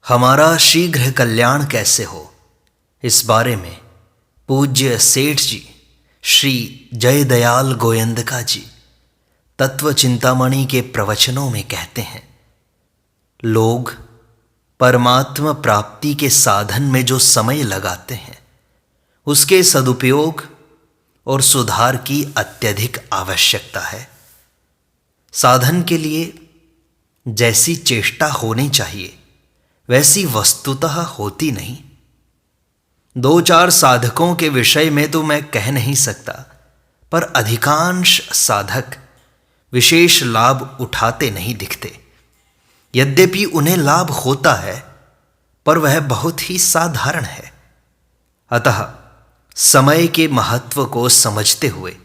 हमारा शीघ्र कल्याण कैसे हो, इस बारे में पूज्य सेठ जी श्री जयदयाल गोयंदका जी तत्व चिंतामणि के प्रवचनों में कहते हैं, लोग परमात्मा प्राप्ति के साधन में जो समय लगाते हैं उसके सदुपयोग और सुधार की अत्यधिक आवश्यकता है। साधन के लिए जैसी चेष्टा होनी चाहिए वैसी वस्तुतः होती नहीं। दो चार साधकों के विषय में तो मैं कह नहीं सकता, पर अधिकांश साधक विशेष लाभ उठाते नहीं दिखते। यद्यपि उन्हें लाभ होता है पर वह बहुत ही साधारण है। अतः समय के महत्व को समझते हुए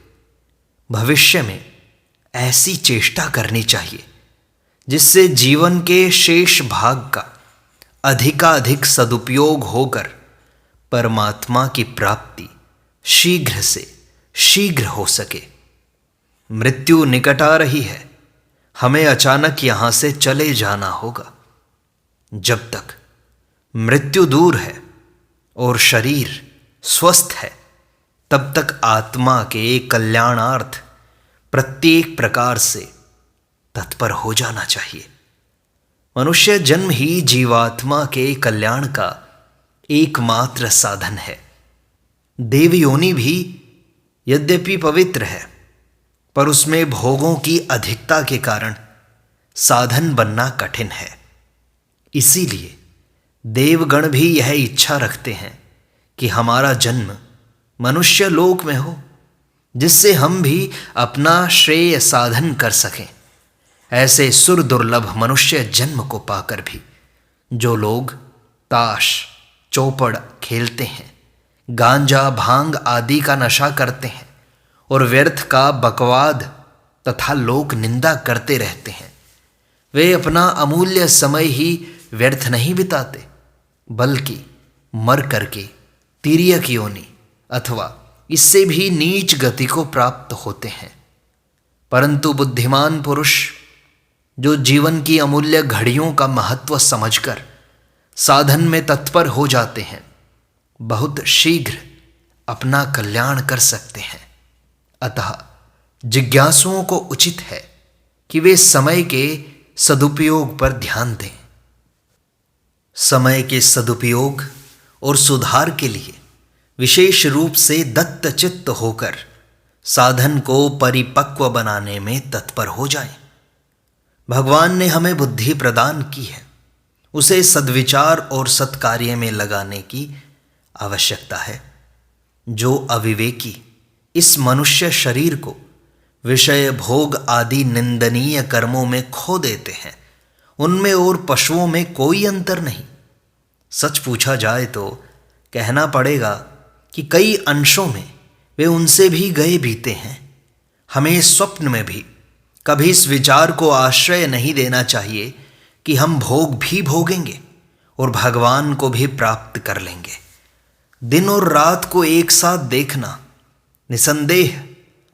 भविष्य में ऐसी चेष्टा करनी चाहिए जिससे जीवन के शेष भाग का अधिकाधिक सदुपयोग होकर परमात्मा की प्राप्ति शीघ्र से शीघ्र हो सके। मृत्यु निकट आ रही है, हमें अचानक यहां से चले जाना होगा। जब तक मृत्यु दूर है और शरीर स्वस्थ है तब तक आत्मा के कल्याणार्थ प्रत्येक प्रकार से तत्पर हो जाना चाहिए। मनुष्य जन्म ही जीवात्मा के कल्याण का एकमात्र साधन है। देव योनि भी यद्यपि पवित्र है पर उसमें भोगों की अधिकता के कारण साधन बनना कठिन है। इसीलिए देवगण भी यह इच्छा रखते हैं कि हमारा जन्म मनुष्य लोक में हो, जिससे हम भी अपना श्रेय साधन कर सकें। ऐसे सुर दुर्लभ मनुष्य जन्म को पाकर भी जो लोग ताश चौपड़ खेलते हैं, गांजा भांग आदि का नशा करते हैं और व्यर्थ का बकवाद तथा लोक निंदा करते रहते हैं, वे अपना अमूल्य समय ही व्यर्थ नहीं बिताते, बल्कि मर करके तिर्यक योनि अथवा इससे भी नीच गति को प्राप्त होते हैं। परंतु बुद्धिमान पुरुष जो जीवन की अमूल्य घड़ियों का महत्व समझकर साधन में तत्पर हो जाते हैं, बहुत शीघ्र अपना कल्याण कर सकते हैं। अतः जिज्ञासुओं को उचित है कि वे समय के सदुपयोग पर ध्यान दें। समय के सदुपयोग और सुधार के लिए विशेष रूप से दत्तचित्त होकर साधन को परिपक्व बनाने में तत्पर हो जाएं। भगवान ने हमें बुद्धि प्रदान की है, उसे सद्विचार और सत्कार्य में लगाने की आवश्यकता है। जो अविवेकी इस मनुष्य शरीर को विषय भोग आदि निंदनीय कर्मों में खो देते हैं, उनमें और पशुओं में कोई अंतर नहीं। सच पूछा जाए तो कहना पड़ेगा कि कई अंशों में वे उनसे भी गए बीते हैं। हमें स्वप्न में भी कभी इस विचार को आश्रय नहीं देना चाहिए कि हम भोग भी भोगेंगे और भगवान को भी प्राप्त कर लेंगे। दिन और रात को एक साथ देखना निसंदेह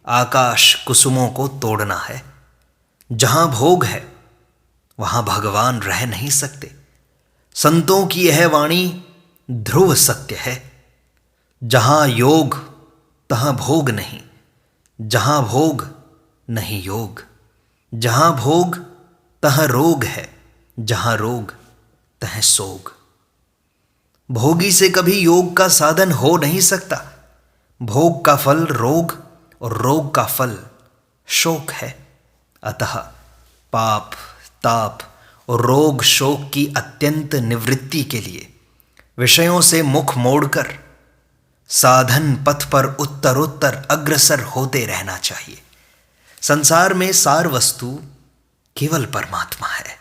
आकाश कुसुमों को तोड़ना है। जहां भोग है वहां भगवान रह नहीं सकते। संतों की यह वाणी ध्रुव सत्य है। जहां योग तहां भोग नहीं, जहां भोग नहीं योग। जहां भोग तहां रोग है, जहां रोग तह सोग। भोगी से कभी योग का साधन हो नहीं सकता। भोग का फल रोग और रोग का फल शोक है। अतः पाप ताप और रोग शोक की अत्यंत निवृत्ति के लिए विषयों से मुख मोड़कर साधन पथ पर उत्तरोत्तर अग्रसर होते रहना चाहिए। संसार में सार वस्तु केवल परमात्मा है।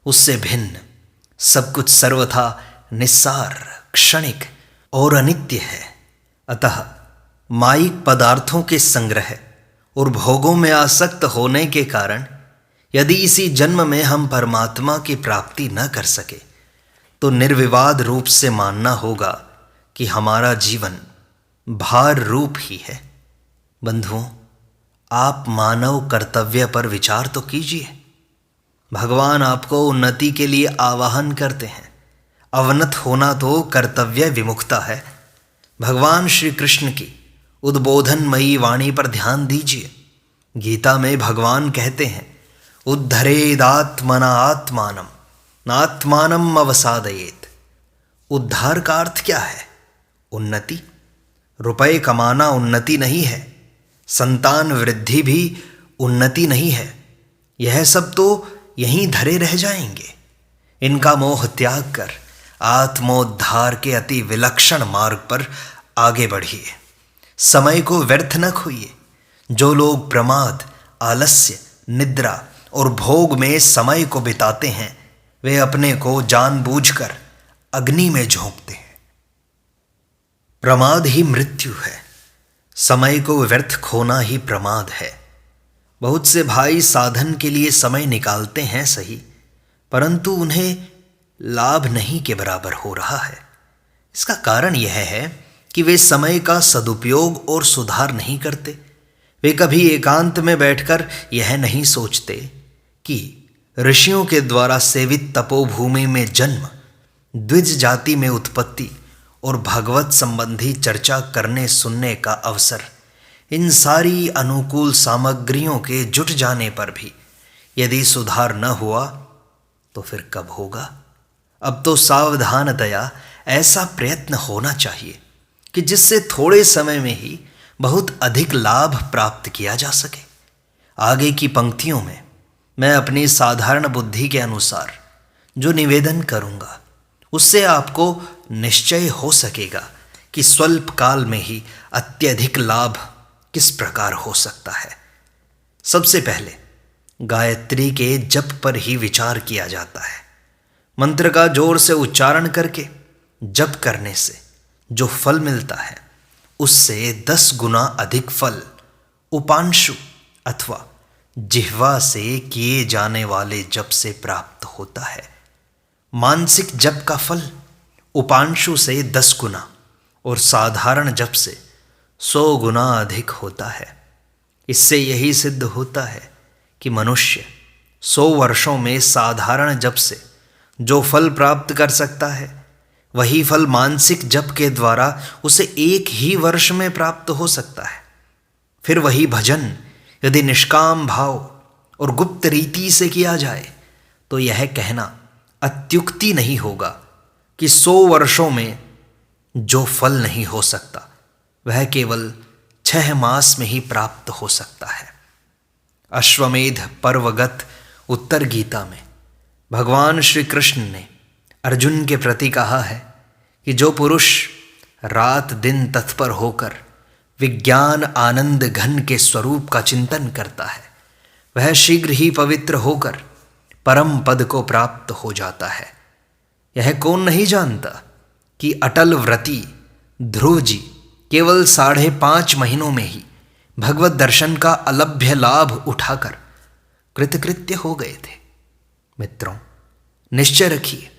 उससे भिन्न सब कुछ सर्वथा निस्सार, क्षणिक और अनित्य है। अतः मायिक पदार्थों के संग्रह और भोगों में आसक्त होने के कारण यदि इसी जन्म में हम परमात्मा की प्राप्ति न कर सके तो निर्विवाद रूप से मानना होगा कि हमारा जीवन भार रूप ही है। बंधुओं, आप मानव कर्तव्य पर विचार तो कीजिए। भगवान आपको उन्नति के लिए आवाहन करते हैं अवनत होना तो कर्तव्य विमुखता है। भगवान श्री कृष्ण की उद्बोधनमयी वाणी पर ध्यान दीजिए। गीता में भगवान कहते हैं, उद्धरेदात्मना आत्मानम नात्मानम अवसादयेत। उद्धार का अर्थ क्या है? उन्नति। रुपए कमाना उन्नति नहीं है, संतान वृद्धि भी उन्नति नहीं है। यह सब तो यहीं धरे रह जाएंगे। इनका मोह त्याग कर आत्मोद्धार के अति विलक्षण मार्ग पर आगे बढ़िए। समय को व्यर्थ न खोइए। जो लोग प्रमाद, आलस्य, निद्रा और भोग में समय को बिताते हैं, वे अपने को जानबूझकर अग्नि में झोंकते हैं। प्रमाद ही मृत्यु है। समय को व्यर्थ खोना ही प्रमाद है। बहुत से भाई साधन के लिए समय निकालते हैं सही, परंतु उन्हें लाभ नहीं के बराबर हो रहा है। इसका कारण यह है कि वे समय का सदुपयोग और सुधार नहीं करते। वे कभी एकांत में बैठकर यह नहीं सोचते कि ऋषियों के द्वारा सेवित तपोभूमि में जन्म, द्विज जाति में उत्पत्ति और भगवत संबंधी चर्चा करने सुनने का अवसर, इन सारी अनुकूल सामग्रियों के जुट जाने पर भी यदि सुधार न हुआ तो फिर कब होगा? अब तो सावधानतया ऐसा प्रयत्न होना चाहिए कि जिससे थोड़े समय में ही बहुत अधिक लाभ प्राप्त किया जा सके। आगे की पंक्तियों में मैं अपनी साधारण बुद्धि के अनुसार जो निवेदन करूंगा, उससे आपको निश्चय हो सकेगा कि स्वल्प काल में ही अत्यधिक लाभ किस प्रकार हो सकता है। सबसे पहले गायत्री के जप पर ही विचार किया जाता है। मंत्र का जोर से उच्चारण करके जप करने से जो फल मिलता है, उससे 10 गुना अधिक फल उपांशु अथवा जिह्वा से किए जाने वाले जप से प्राप्त होता है। मानसिक जप का फल उपांशु से 10 गुना और साधारण जप से 100 गुना अधिक होता है। इससे यही सिद्ध होता है कि मनुष्य 100 वर्षों में साधारण जप से जो फल प्राप्त कर सकता है, वही फल मानसिक जप के द्वारा उसे 1 ही वर्ष में प्राप्त हो सकता है। फिर वही भजन यदि निष्काम भाव और गुप्त रीति से किया जाए तो यह कहना अत्युक्ति नहीं होगा कि 100 वर्षों में जो फल नहीं हो सकता, वह केवल 6 मास में ही प्राप्त हो सकता है। अश्वमेध पर्वगत उत्तर गीता में भगवान श्री कृष्ण ने अर्जुन के प्रति कहा है कि जो पुरुष रात दिन तत्पर होकर विज्ञान आनंद घन के स्वरूप का चिंतन करता है, वह शीघ्र ही पवित्र होकर परम पद को प्राप्त हो जाता है। यह कौन नहीं जानता कि अटल व्रती ध्रुव जी केवल 5.5 महीनों में ही भगवत दर्शन का अलभ्य लाभ उठाकर कृतकृत्य हो गए थे। मित्रों, निश्चय रखिए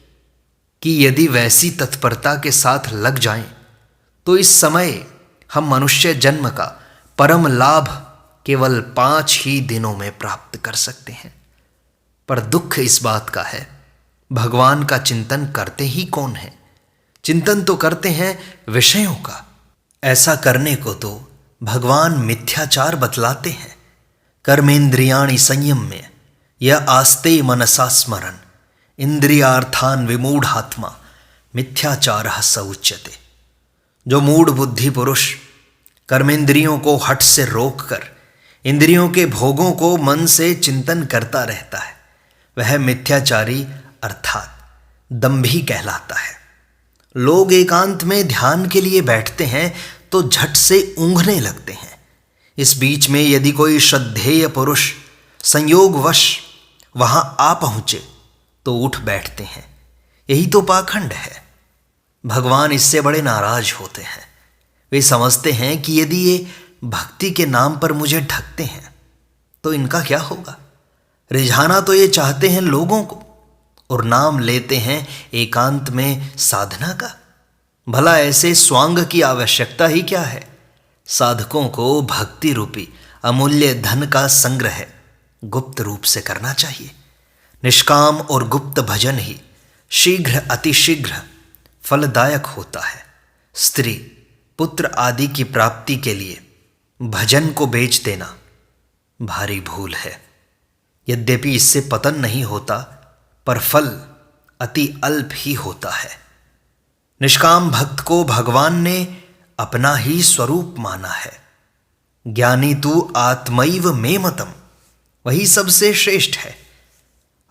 कि यदि वैसी तत्परता के साथ लग जाएं, तो इस समय हम मनुष्य जन्म का परम लाभ केवल 5 ही दिनों में प्राप्त कर सकते हैं। पर दुख इस बात का है, भगवान का चिंतन करते ही कौन है? चिंतन तो करते हैं विषयों का। ऐसा करने को तो भगवान मिथ्याचार बतलाते हैं। कर्मेंद्रियाणि संयम्य यह आस्ते मनसा स्मरन् इंद्रियार्थान विमूढ़ात्मा मिथ्याचारः स उच्यते। जो मूढ़ बुद्धि पुरुष कर्मेंद्रियों को हठ से रोककर इंद्रियों के भोगों को मन से चिंतन करता रहता है, वह मिथ्याचारी अर्थात दंभी कहलाता है। लोग एकांत में ध्यान के लिए बैठते हैं तो झट से ऊँघने लगते हैं। इस बीच में यदि कोई श्रद्धेय पुरुष संयोगवश वहां आ पहुंचे तो उठ बैठते हैं। यही तो पाखंड है। भगवान इससे बड़े नाराज होते हैं। वे समझते हैं कि यदि ये भक्ति के नाम पर मुझे ढकते हैं तो इनका क्या होगा। रिझाना तो ये चाहते हैं लोगों को, और नाम लेते हैं एकांत में साधना का। भला ऐसे स्वांग की आवश्यकता ही क्या है। साधकों को भक्ति रूपी अमूल्य धन का संग्रह गुप्त रूप से करना चाहिए। निष्काम और गुप्त भजन ही शीघ्र अतिशीघ्र फलदायक होता है। स्त्री पुत्र आदि की प्राप्ति के लिए भजन को बेच देना भारी भूल है। यद्यपि इससे पतन नहीं होता, पर फल अति अल्प ही होता है। निष्काम भक्त को भगवान ने अपना ही स्वरूप माना है। ज्ञानी तू आत्मैव मे मतम, वही सबसे श्रेष्ठ है।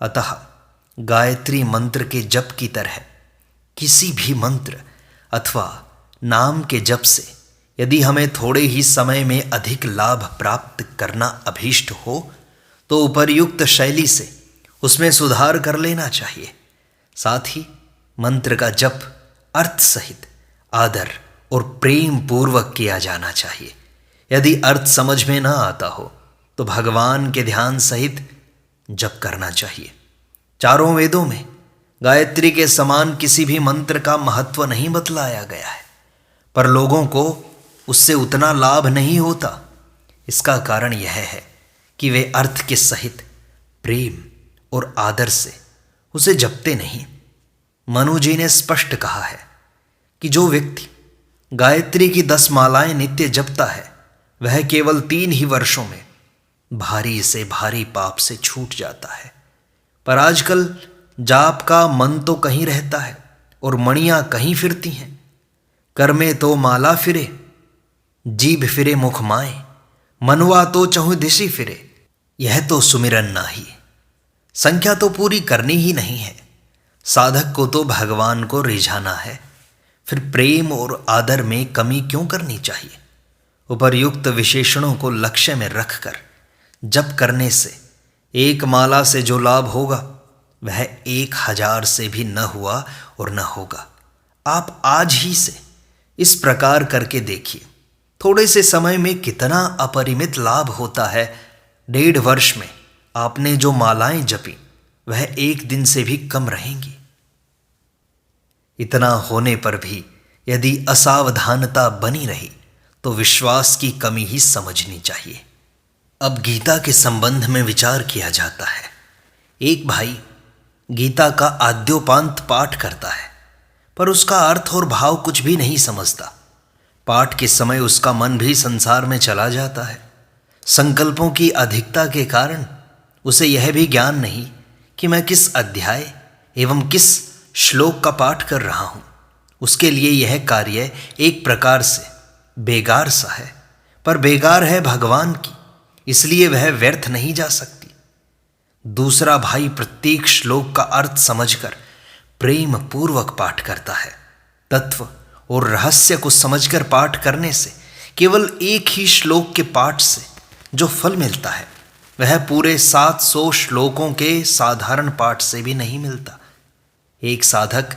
अतः गायत्री मंत्र के जप की तरह किसी भी मंत्र अथवा नाम के जप से यदि हमें थोड़े ही समय में अधिक लाभ प्राप्त करना अभीष्ट हो तो उपर्युक्त शैली से उसमें सुधार कर लेना चाहिए। साथ ही मंत्र का जप अर्थ सहित आदर और प्रेम पूर्वक किया जाना चाहिए। यदि अर्थ समझ में ना आता हो तो भगवान के ध्यान सहित जप करना चाहिए। चारों वेदों में गायत्री के समान किसी भी मंत्र का महत्व नहीं बतलाया गया है, पर लोगों को उससे उतना लाभ नहीं होता। इसका कारण यह है कि वे अर्थ के सहित प्रेम और आदर से उसे जपते नहीं। मनु जी ने स्पष्ट कहा है कि जो व्यक्ति गायत्री की 10 मालाएं नित्य जपता है वह केवल 3 ही वर्षों में भारी से भारी पाप से छूट जाता है। पर आजकल जाप का मन तो कहीं रहता है और मणियां कहीं फिरती हैं। कर में तो माला फिरे, जीभ फिरे मुख माए, मनवा तो चहुँ दिशि फिरे, यह तो सुमिरन नाही। संख्या तो पूरी करनी ही नहीं है। साधक को तो भगवान को रिझाना है, फिर प्रेम और आदर में कमी क्यों करनी चाहिए। उपर्युक्त विशेषणों को लक्ष्य में रखकर जप करने से एक माला से जो लाभ होगा वह 1000 से भी न हुआ और न होगा। आप आज ही से इस प्रकार करके देखिए, थोड़े से समय में कितना अपरिमित लाभ होता है। 1.5 वर्ष में आपने जो मालाएं जपी वह 1 दिन से भी कम रहेंगी। इतना होने पर भी यदि असावधानता बनी रही तो विश्वास की कमी ही समझनी चाहिए। अब गीता के संबंध में विचार किया जाता है। एक भाई गीता का आद्योपांत पाठ करता है, पर उसका अर्थ और भाव कुछ भी नहीं समझता। पाठ के समय उसका मन भी संसार में चला जाता है। संकल्पों की अधिकता के कारण उसे यह भी ज्ञान नहीं कि मैं किस अध्याय एवं किस श्लोक का पाठ कर रहा हूँ। उसके लिए यह कार्य एक प्रकार से बेगार सा है, पर बेगार है भगवान की, इसलिए वह व्यर्थ नहीं जा सकती। दूसरा भाई प्रत्येक श्लोक का अर्थ समझकर प्रेम पूर्वक पाठ करता है। तत्व और रहस्य को समझकर पाठ करने से केवल एक ही श्लोक के पाठ से जो फल मिलता है वह पूरे 700 श्लोकों के साधारण पाठ से भी नहीं मिलता। एक साधक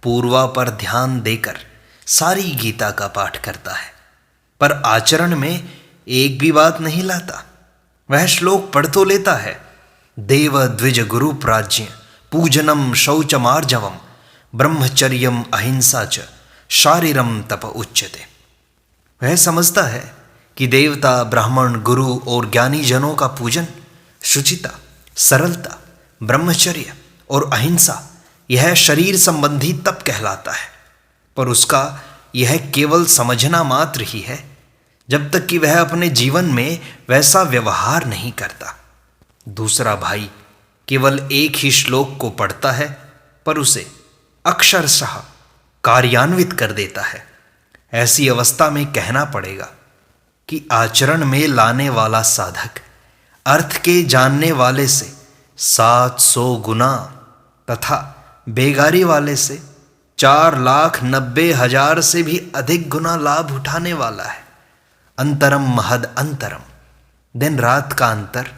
पूर्वा पर ध्यान देकर सारी गीता का पाठ करता है, पर आचरण में एक भी बात नहीं लाता। वह श्लोक पढ़ तो लेता है, देव द्विज गुरु प्राज्ञ पूजनम शौचमार्जवम ब्रह्मचर्यम अहिंसा च शारीरम तप उच्यते। वह समझता है कि देवता, ब्राह्मण, गुरु और ज्ञानी जनों का पूजन, शुचिता, सरलता, ब्रह्मचर्य और अहिंसा यह शरीर संबंधी तप कहलाता है, पर उसका यह केवल समझना मात्र ही है, जब तक कि वह अपने जीवन में वैसा व्यवहार नहीं करता। दूसरा भाई केवल एक ही श्लोक को पढ़ता है, पर उसे अक्षरशः कार्यान्वित कर देता है। ऐसी अवस्था में कहना पड़ेगा कि आचरण में लाने वाला साधक अर्थ के जानने वाले से 700 गुना तथा बेगारी वाले से 4,90,000 से भी अधिक गुना लाभ उठाने वाला है। अंतरम महद अंतरम, दिन रात का अंतर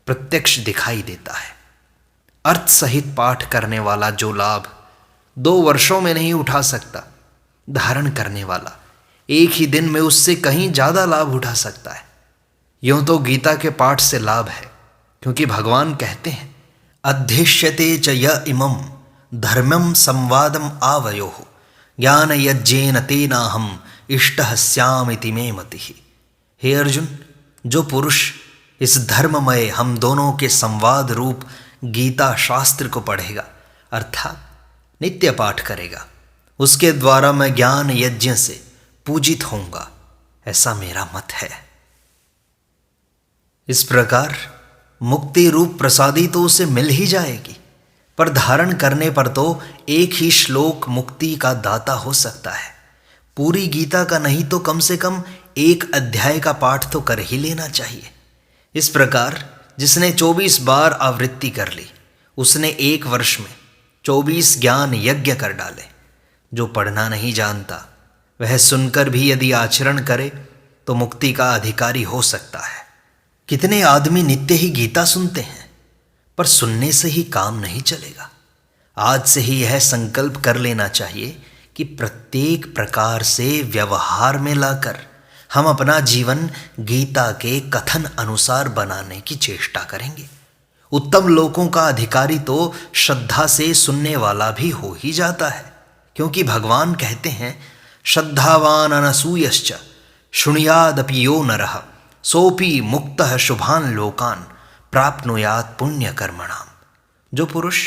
प्रत्यक्ष दिखाई देता है। अर्थ सहित पाठ करने वाला जो लाभ 2 वर्षों में नहीं उठा सकता, धारण करने वाला एक ही दिन में उससे कहीं ज्यादा लाभ उठा सकता है। यूं तो गीता के पाठ से लाभ है, क्योंकि भगवान कहते हैं अध्यक्ष्यते च य इमं धर्मं संवादम आवयोः ज्ञान यज्ञेन तेनाहम इष्टः स्यामिति मे मतिः। हे अर्जुन, जो पुरुष इस धर्ममय हम दोनों के संवाद रूप गीता शास्त्र को पढ़ेगा, अर्थात नित्य पाठ करेगा, उसके द्वारा मैं ज्ञान यज्ञ से पूजित होऊंगा, ऐसा मेरा मत है। इस प्रकार मुक्ति रूप प्रसादी तो उसे मिल ही जाएगी, पर धारण करने पर तो एक ही श्लोक मुक्ति का दाता हो सकता है। पूरी गीता का नहीं तो कम से कम एक अध्याय का पाठ तो कर ही लेना चाहिए। इस प्रकार जिसने 24 बार आवृत्ति कर ली, उसने एक वर्ष में 24 ज्ञान यज्ञ कर डाले। जो पढ़ना नहीं जानता वह सुनकर भी यदि आचरण करे तो मुक्ति का अधिकारी हो सकता है। कितने आदमी नित्य ही गीता सुनते हैं, पर सुनने से ही काम नहीं चलेगा। आज से ही यह संकल्प कर लेना चाहिए कि प्रत्येक प्रकार से व्यवहार में लाकर हम अपना जीवन गीता के कथन अनुसार बनाने की चेष्टा करेंगे। उत्तम लोकों का अधिकारी तो श्रद्धा से सुनने वाला भी हो ही जाता है, क्योंकि भगवान कहते हैं श्रद्धावान अनसूयश्च शृणुयादपि यो नरः सोपि मुक्तः शुभान लोकान प्राप्नुयात् पुण्य कर्मणाम। जो पुरुष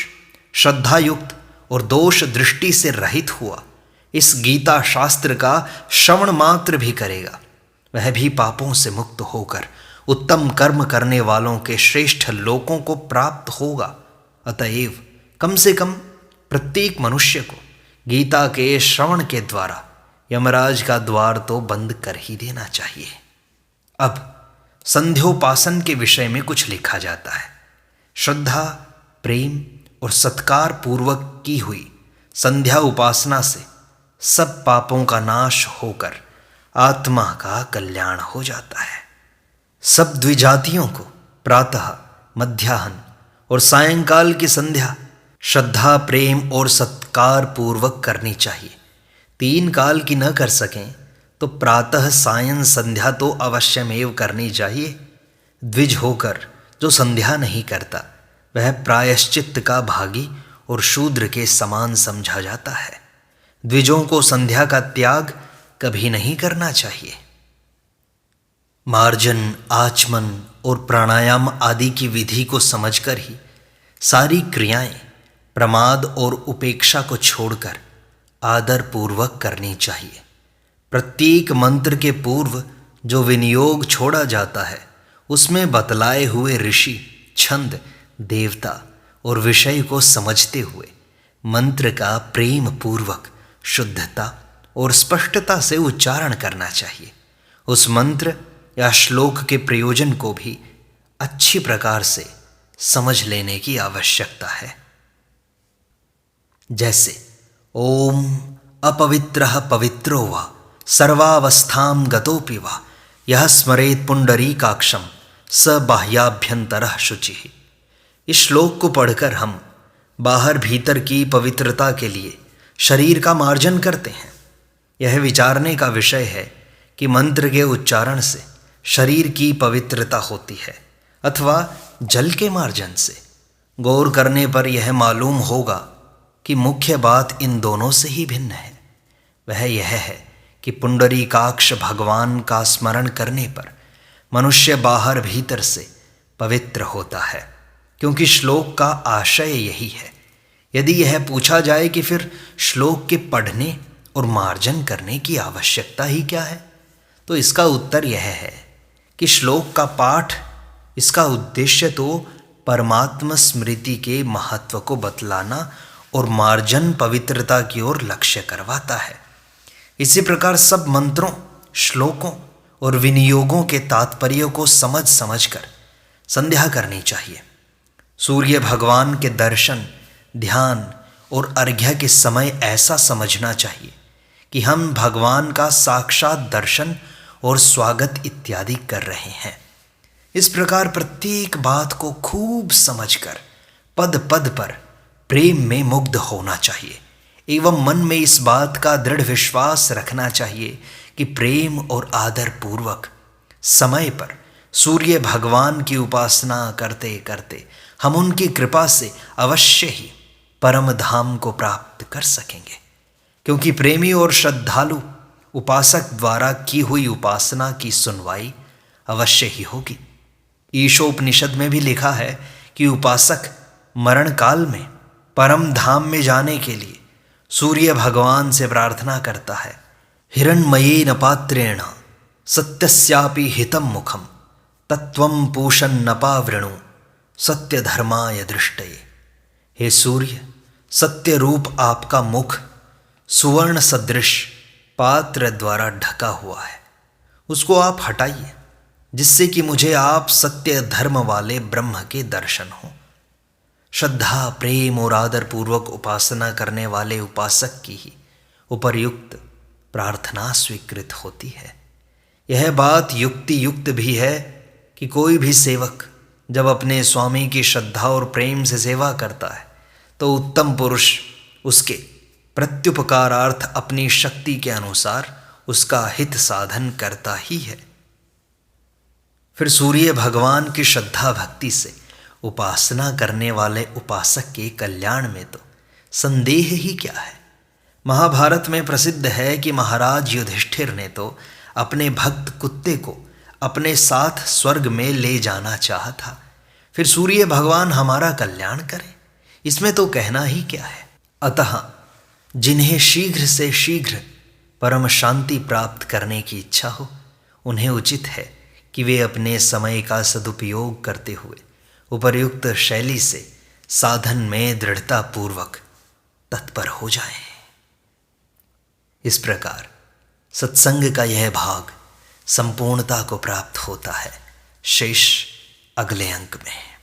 श्रद्धायुक्त और दोष दृष्टि से रहित हुआ इस गीता शास्त्र का श्रवण मात्र भी करेगा, वह भी पापों से मुक्त होकर उत्तम कर्म करने वालों के श्रेष्ठ लोकों को प्राप्त होगा। अतएव कम से कम प्रत्येक मनुष्य को गीता के श्रवण के द्वारा यमराज का द्वार तो बंद कर ही देना चाहिए। अब संध्योपासन के विषय में कुछ लिखा जाता है। श्रद्धा, प्रेम और सत्कार पूर्वक की हुई संध्या उपासना से सब पापों का नाश होकर आत्मा का कल्याण हो जाता है। सब द्विजातियों को प्रातः, मध्याह्न और सायंकाल की संध्या श्रद्धा, प्रेम और सत्कार पूर्वक करनी चाहिए। 3 काल की न कर सकें तो प्रातः सायं संध्या तो अवश्यमेव करनी चाहिए। द्विज होकर जो संध्या नहीं करता वह प्रायश्चित्त का भागी और शूद्र के समान समझा जाता है। द्विजों को संध्या का त्याग कभी नहीं करना चाहिए। मार्जन, आचमन और प्राणायाम आदि की विधि को समझकर ही सारी क्रियाएं प्रमाद और उपेक्षा को छोड़कर आदर पूर्वक करनी चाहिए। प्रत्येक मंत्र के पूर्व जो विनियोग छोड़ा जाता है उसमें बतलाए हुए ऋषि, छंद, देवता और विषय को समझते हुए मंत्र का प्रेम पूर्वक शुद्धता और स्पष्टता से उच्चारण करना चाहिए। उस मंत्र या श्लोक के प्रयोजन को भी अच्छी प्रकार से समझ लेने की आवश्यकता है। जैसे ओम अपवित्रः पवित्रो वा सर्वावस्थां गतोपि वा यह स्मरेत पुंडरीकाक्षं स बाह्याभ्यंतरः शुचिः। इस श्लोक को पढ़कर हम बाहर भीतर की पवित्रता के लिए शरीर का मार्जन करते हैं। यह विचारने का विषय है कि मंत्र के उच्चारण से शरीर की पवित्रता होती है अथवा जल के मार्जन से। गौर करने पर यह मालूम होगा कि मुख्य बात इन दोनों से ही भिन्न है। वह यह है कि पुंडरीकाक्ष भगवान का स्मरण करने पर मनुष्य बाहर भीतर से पवित्र होता है, क्योंकि श्लोक का आशय यही है। यदि यह पूछा जाए कि फिर श्लोक के पढ़ने और मार्जन करने की आवश्यकता ही क्या है, तो इसका उत्तर यह है कि श्लोक का पाठ, इसका उद्देश्य तो परमात्मा स्मृति के महत्व को बतलाना और मार्जन पवित्रता की ओर लक्ष्य करवाता है। इसी प्रकार सब मंत्रों, श्लोकों और विनियोगों के तात्पर्य को समझ समझकर संध्या करनी चाहिए। सूर्य भगवान के दर्शन, ध्यान और अर्घ्य के समय ऐसा समझना चाहिए कि हम भगवान का साक्षात दर्शन और स्वागत इत्यादि कर रहे हैं। इस प्रकार प्रत्येक बात को खूब समझकर पद पद पर प्रेम में मुग्ध होना चाहिए एवं मन में इस बात का दृढ़ विश्वास रखना चाहिए कि प्रेम और आदर पूर्वक समय पर सूर्य भगवान की उपासना करते करते हम उनकी कृपा से अवश्य ही परम धाम को प्राप्त कर सकेंगे, क्योंकि प्रेमी और श्रद्धालु उपासक द्वारा की हुई उपासना की सुनवाई अवश्य ही होगी। ईशोपनिषद में भी लिखा है कि उपासक मरण काल में परम धाम में जाने के लिए सूर्य भगवान से प्रार्थना करता है, हिरण्मयेन पात्रेण सत्यस्यापि हितं मुखम तत्वं पूषन्नपावृणु सत्य धर्माय दृष्टये। हे सूर्य, सत्य रूप आपका मुख सुवर्ण सदृश पात्र द्वारा ढका हुआ है, उसको आप हटाइए, जिससे कि मुझे आप सत्य धर्म वाले ब्रह्म के दर्शन हो। श्रद्धा, प्रेम और आदर पूर्वक उपासना करने वाले उपासक की ही उपर्युक्त प्रार्थना स्वीकृत होती है। यह बात युक्ति युक्त भी है कि कोई भी सेवक जब अपने स्वामी की श्रद्धा और प्रेम से सेवा करता है तो उत्तम पुरुष उसके प्रत्युपकारार्थ अपनी शक्ति के अनुसार उसका हित साधन करता ही है। फिर सूर्य भगवान की श्रद्धा भक्ति से उपासना करने वाले उपासक के कल्याण में तो संदेह ही क्या है। महाभारत में प्रसिद्ध है कि महाराज युधिष्ठिर ने तो अपने भक्त कुत्ते को अपने साथ स्वर्ग में ले जाना चाहा था, फिर सूर्य भगवान हमारा कल्याण करें, इसमें तो कहना ही क्या है। अतः जिन्हें शीघ्र से शीघ्र परम शांति प्राप्त करने की इच्छा हो, उन्हें उचित है कि वे अपने समय का सदुपयोग करते हुए उपर्युक्त शैली से साधन में दृढ़ता पूर्वक तत्पर हो जाएं। इस प्रकार सत्संग का यह भाग संपूर्णता को प्राप्त होता है। शेष अगले अंक में।